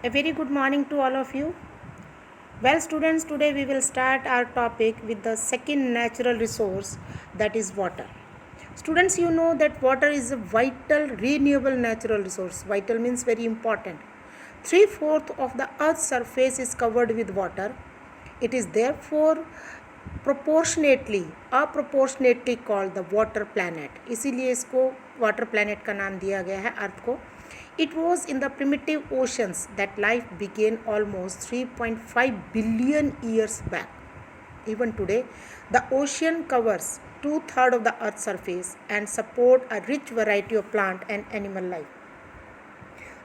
A very good morning to all of you. Well, students, today we will start our topic with the second natural resource, that is water. Students, you know that water is a vital, renewable natural resource. Vital means very important. Three-fourths of the earth's surface is covered with water. It is therefore appropriately called the water planet, इसीलिए इसको water planet का नाम दिया गया है अर्थ को. It was in the primitive oceans that life began almost 3.5 billion years back. Even today, the ocean covers two-thirds of the Earth's surface and support a rich variety of plant and animal life.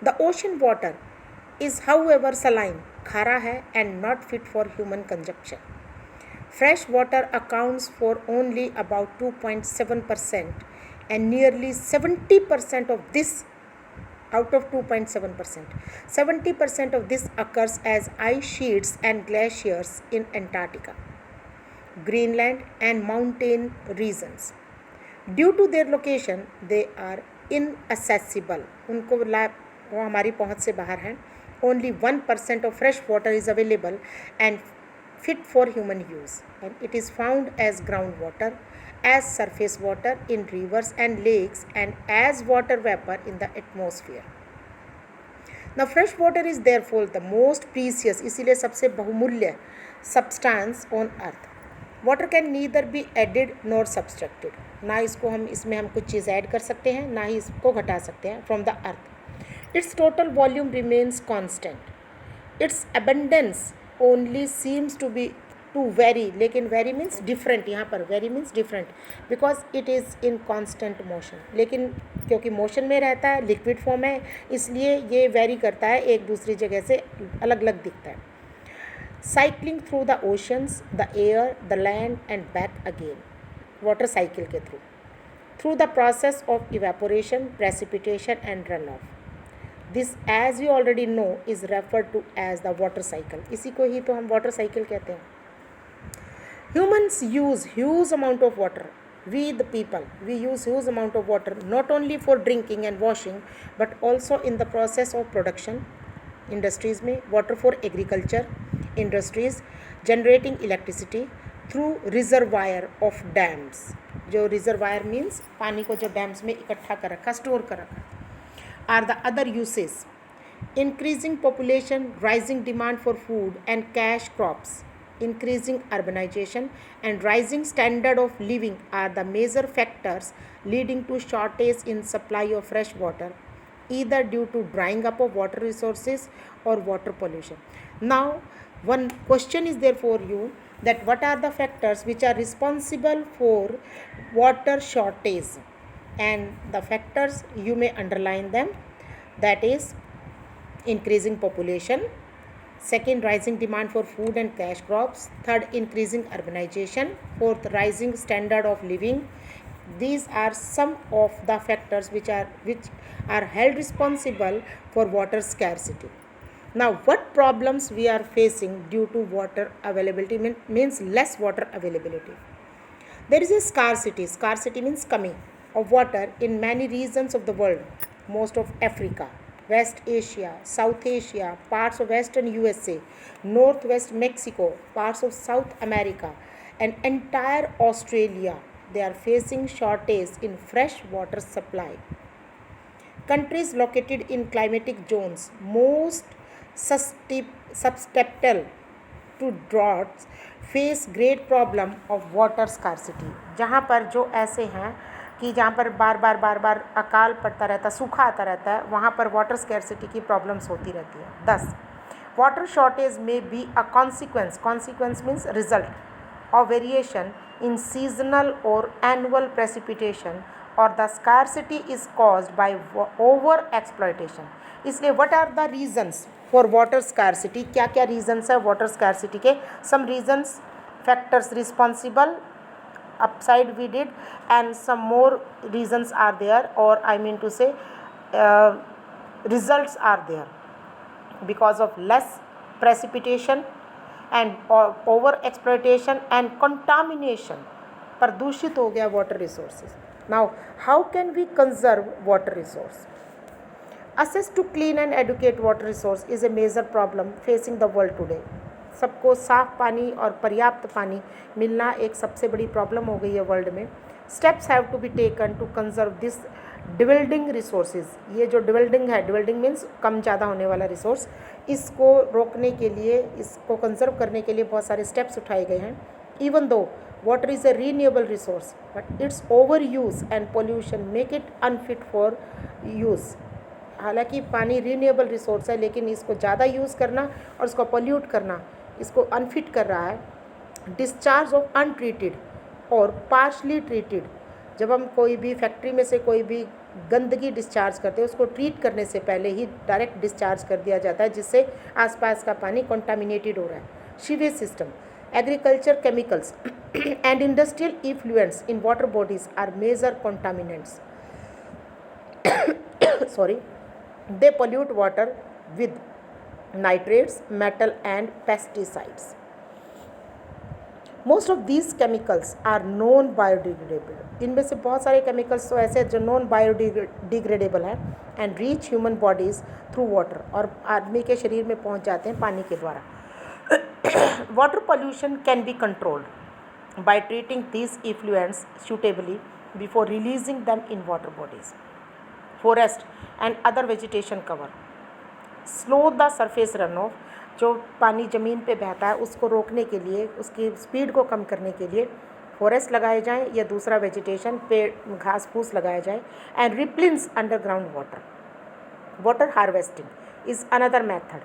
The ocean water is, however, saline, khara hai, and not fit for human consumption. Fresh water accounts for only about 2.7%, and nearly 70% of this, out of 2.7%, 70% of this occurs as ice sheets and glaciers in Antarctica, Greenland, and mountain regions. Due to their location, they are inaccessible. वो हमारी पहुँच से बाहर हैं. Only 1% of fresh water is available and fit for human use, and it is found as groundwater, as surface water in rivers and lakes, and as water vapor in the atmosphere. Now fresh water is therefore the most precious, इसीलिए सबसे बहुमूल्य substance on earth. Water can neither be added nor subtracted. ना इसमें हम कुछ चीज़ add कर सकते हैं, ना ही इसको घटा सकते हैं from the earth. Its total volume remains constant. Its abundance only seems to vary, लेकिन vary means different. यहाँ पर vary means different because it is in constant motion. लेकिन क्योंकि motion में रहता है, liquid form है, इसलिए ये vary करता है, एक दूसरी जगह से अलग अलग दिखता है. Cycling through the oceans, the air, the land and back again. Water cycle के through the process of evaporation, precipitation and runoff. This, as you already know, is referred to as the water cycle. इसी को ही तो हम water cycle कहते हैं. Humans use huge amount of water. We the people, we use huge amount of water not only for drinking and washing, but also in the process of production. Industries में water for agriculture, industries generating electricity through reservoir of dams. जो reservoir means पानी को जो dams में इकट्ठा कर रखा, store कर रखा, are the other uses. Increasing population, rising demand for food and cash crops, increasing urbanization and rising standard of living are the major factors leading to shortage in supply of fresh water, either due to drying up of water resources or water pollution. Now, one question is there for you, that what are the factors which are responsible for water shortage? And the factors you may underline them, that is increasing population, second rising demand for food and cash crops, third increasing urbanization, fourth rising standard of living. These are some of the factors which are held responsible for water scarcity. Now what problems we are facing due to water availability means less water availability. There is a scarcity. Scarcity means kami of water in many regions of the world. Most of Africa, West Asia, South Asia, parts of Western USA, Northwest Mexico, parts of South America, and entire Australia, they are facing shortage in fresh water supply. Countries located in climatic zones most susceptible to droughts face great problem of water scarcity. जहाँ पर जो ऐसे हैं कि जहाँ पर बार बार अकाल पड़ता रहता, सूखा आता रहता है, वहाँ पर वाटर स्कैर्सिटी की प्रॉब्लम्स होती रहती है. 10. वाटर शॉर्टेज में be a consequence means result of variation in seasonal और एनुअल प्रेसिपिटेशन और the scarcity is caused by over exploitation. इसलिए what are the reasons for water scarcity? क्या क्या रीजन्स है वाटर स्कार्सिटी के? Some reasons, factors responsible, upside we did, and some more reasons are there, or I mean to say results are there because of less precipitation and over exploitation and contamination. प्रदूषित हो गया water resources. Now how can we conserve water resource? Access to clean and adequate water resource is a major problem facing the world today. सबको साफ पानी और पर्याप्त पानी मिलना एक सबसे बड़ी प्रॉब्लम हो गई है वर्ल्ड में. Steps have to be taken to conserve this dwindling resources. ये जो डिवेल्डिंग है, डिवेल्डिंग मीन्स कम ज़्यादा होने वाला रिसोर्स, इसको रोकने के लिए, इसको कंजर्व करने के लिए बहुत सारे स्टेप्स उठाए गए हैं. Even though water is a renewable resource, but its overuse and pollution make it unfit for use. हालांकि पानी रीन्यूएबल रिसोर्स है, लेकिन इसको ज़्यादा यूज़ करना और इसको पोल्यूट करना इसको अनफिट कर रहा है. डिस्चार्ज ऑफ अनट्रीटेड और पार्शली ट्रीटेड. जब हम कोई भी फैक्ट्री में से कोई भी गंदगी डिस्चार्ज करते हैं, उसको ट्रीट करने से पहले ही डायरेक्ट डिस्चार्ज कर दिया जाता है, जिससे आसपास का पानी कंटामिनेटेड हो रहा है. Sewage system, agriculture chemicals and industrial effluents in water bodies are major contaminants. Sorry, they pollute water with nitrates, metal and pesticides. Most of these chemicals are non biodegradable. इनमें से बहुत सारे chemicals तो ऐसे जो non biodegradable हैं and reach human bodies through water, और आदमी के शरीर में पहुंच जाते हैं पानी के द्वारा. Water pollution can be controlled by treating these effluents suitably before releasing them in water bodies. Forest and other vegetation cover slow the surface runoff. जो पानी ज़मीन पे बहता है उसको रोकने के लिए, उसकी स्पीड को कम करने के लिए फॉरेस्ट लगाए जाएं या दूसरा वेजिटेशन, पेड़, घास फूस लगाया जाए. And replenish underground water. Water harvesting is another method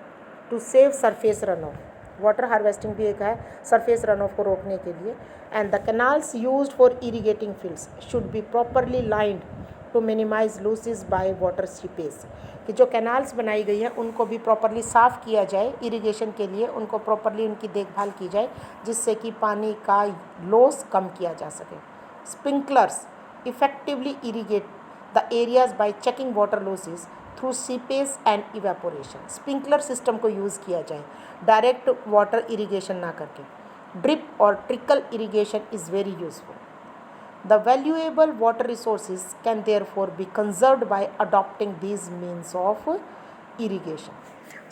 to save surface run off. Water harvesting भी एक है सरफेस रन ऑफ को रोकने के लिए. And the canals used for irrigating fields should be properly lined to minimise losses by water seepage. कि जो canals बनाई गई हैं उनको भी प्रॉपरली साफ़ किया जाए इरिगेशन के लिए, उनको प्रॉपरली उनकी देखभाल की जाए, जिससे कि पानी का लॉस कम किया जा सके. Sprinklers effectively irrigate the areas bye checking water losses through seepage and evaporation. Sprinkler system को यूज़ किया जाए, डायरेक्ट वाटर इरीगेशन ना करके. ड्रिप और trickle irrigation is very useful. The valuable water resources can therefore be conserved by adopting these means of irrigation.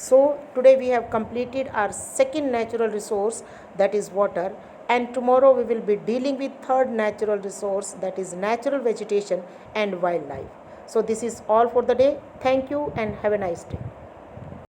So today we have completed our second natural resource, that is water, and tomorrow we will be dealing with third natural resource, that is natural vegetation and wildlife. So this is all for the day. Thank you and have a nice day.